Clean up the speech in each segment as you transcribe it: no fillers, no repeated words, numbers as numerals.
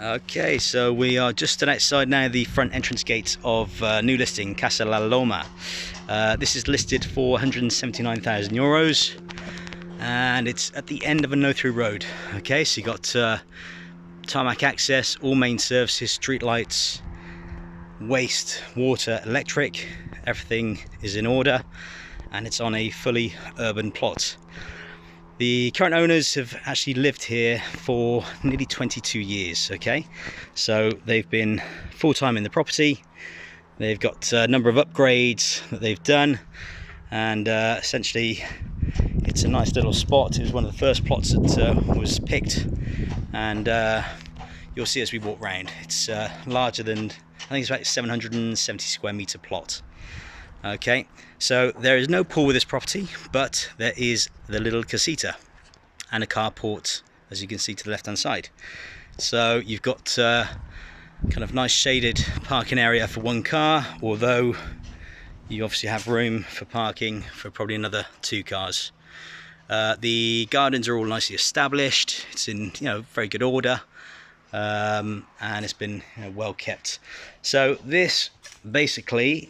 Okay, so we are just outside now the front entrance gate of new listing Casa Loma. This is listed for €179,000 and it's at the end of a no-through road. Okay, so you got tarmac access, all main services, street lights, waste, water, electric, everything is in order, and it's on a fully urban plot. The current owners have actually lived here for nearly 22 years, okay? So they've been full-time in the property. They've got a number of upgrades that they've done, and essentially it's a nice little spot. It was one of the first plots that was picked, and you'll see as we walk round. It's larger than, I think it's about 770 square metre plot. Okay, so there is no pool with this property, but there is the little casita and a carport, as you can see to the left hand side. So you've got kind of nice shaded parking area for one car, although you obviously have room for parking for probably another 2 cars. The gardens are all nicely established. It's in very good order, and it's been well kept. So this basically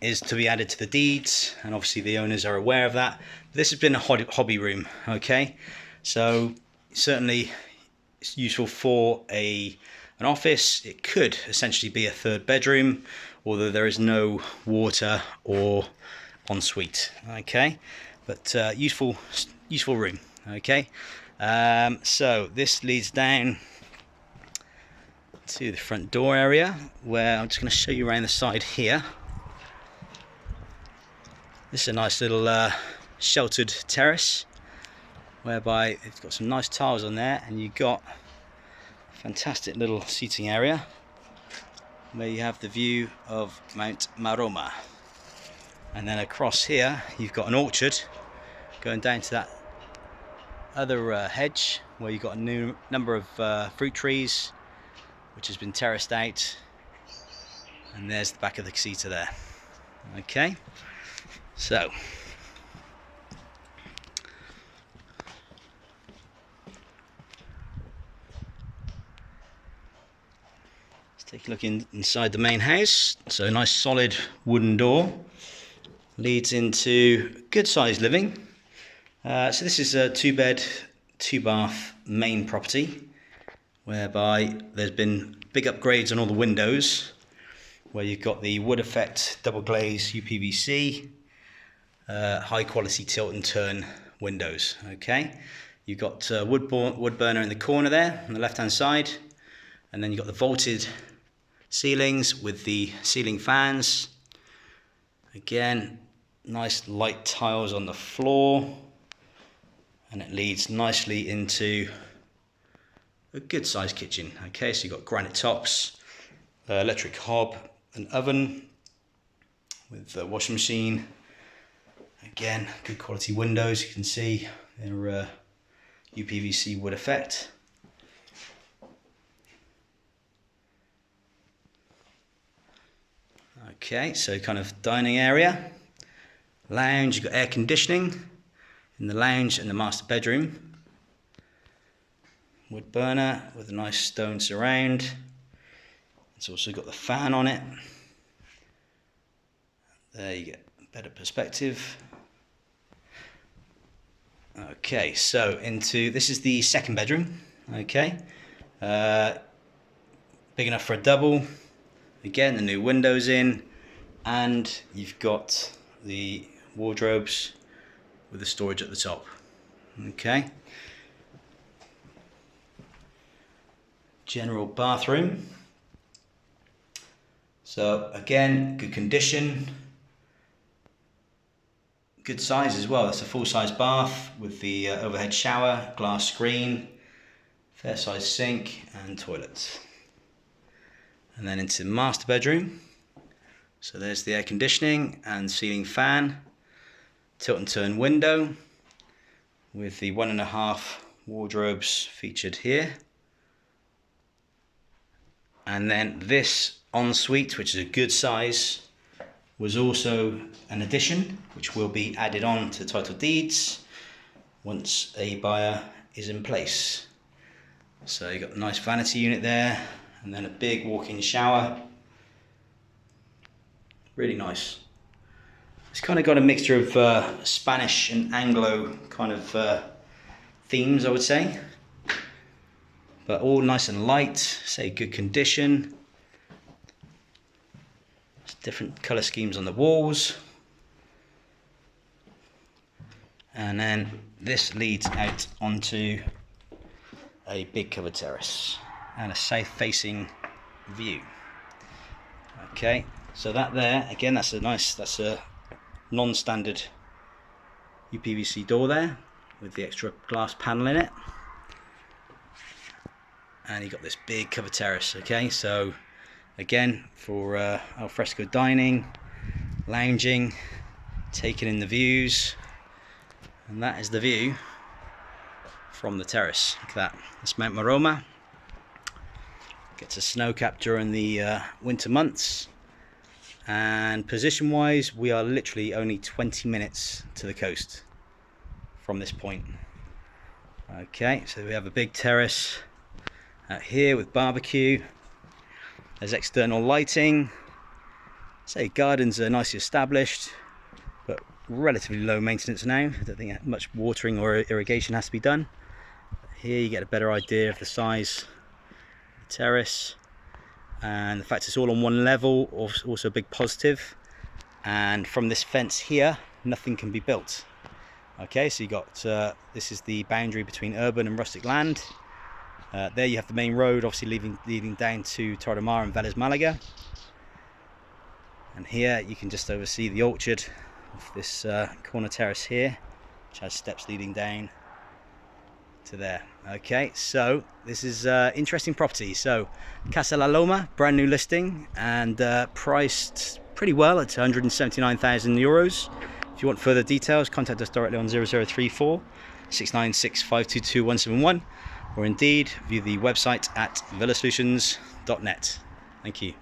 is to be added to the deeds, and obviously the owners are aware of that. This has been a hobby room, okay? So certainly it's useful for an office. It could essentially be a 3rd bedroom, although there is no water or ensuite, okay? But useful room, okay? So this leads down to the front door area, where I'm just going to show you around the side here. This is a nice little sheltered terrace, whereby it's got some nice tiles on there, and you've got a fantastic little seating area where you have the view of Mount Maroma. And then across here you've got an orchard going down to that other hedge, where you've got a number of fruit trees which has been terraced out, and there's the back of the casita there. Okay, so let's take a look inside the main house. So a nice solid wooden door leads into good sized living. So this is a 2-bed, 2-bath main property, whereby there's been big upgrades on all the windows, where you've got the wood effect double glaze UPVC, high quality tilt and turn windows. Okay, you've got wood burner in the corner there on the left hand side, and then you've got the vaulted ceilings with the ceiling fans. Again, nice light tiles on the floor, and it leads nicely into a good sized kitchen. Okay, so you've got granite tops, electric hob, an oven with a washing machine. Again, good quality windows. You can see they're UPVC wood effect. Okay, so kind of dining area, lounge. You've got air conditioning in the lounge and the master bedroom. Wood burner with a nice stone surround. It's also got the fan on it. There you get better perspective. Okay, so this is the 2nd bedroom. Okay, big enough for a double. Again, the new windows in, and you've got the wardrobes with the storage at the top. Okay, general bathroom. So again, good condition, good size as well. That's a full-size bath with the overhead shower, glass screen, fair size sink and toilets. And then into the master bedroom. So there's the air conditioning and ceiling fan, tilt and turn window with the 1.5 wardrobes featured here. And then this ensuite, which is a good size, was also an addition which will be added on to title deeds once a buyer is in place. So you've got a nice vanity unit there, and then a big walk-in shower. Really nice. It's kind of got a mixture of Spanish and Anglo kind of themes, I would say. But all nice and light, say good condition. There's different colour schemes on the walls. And then this leads out onto a big covered terrace and a south facing view. Okay, so that there, again, that's a non-standard UPVC door there with the extra glass panel in it. And you've got this big covered terrace. Okay, so again, for al fresco dining, lounging, taking in the views. And that is the view from the terrace. Look at that. That's Mount Maroma. Gets a snow cap during the winter months. And position wise, we are literally only 20 minutes to the coast from this point. Okay, so we have a big terrace out here with barbecue. There's external lighting. Say gardens are nicely established, but relatively low maintenance now. I don't think much watering or irrigation has to be done. Here you get a better idea of the size of the terrace, and the fact it's all on one level, also a big positive. And from this fence here, nothing can be built. Okay, so you got this is the boundary between urban and rustic land. There you have the main road, obviously leading down to Torremar and Vélez Málaga. And here you can just oversee the orchard of this corner terrace here, which has steps leading down to there. Okay, so this is interesting property. So Casa La Loma, brand new listing, and priced pretty well at 179,000 euros. If you want further details, contact us directly on 0034 696 522 171, or indeed view the website at villasolutions.net. Thank you.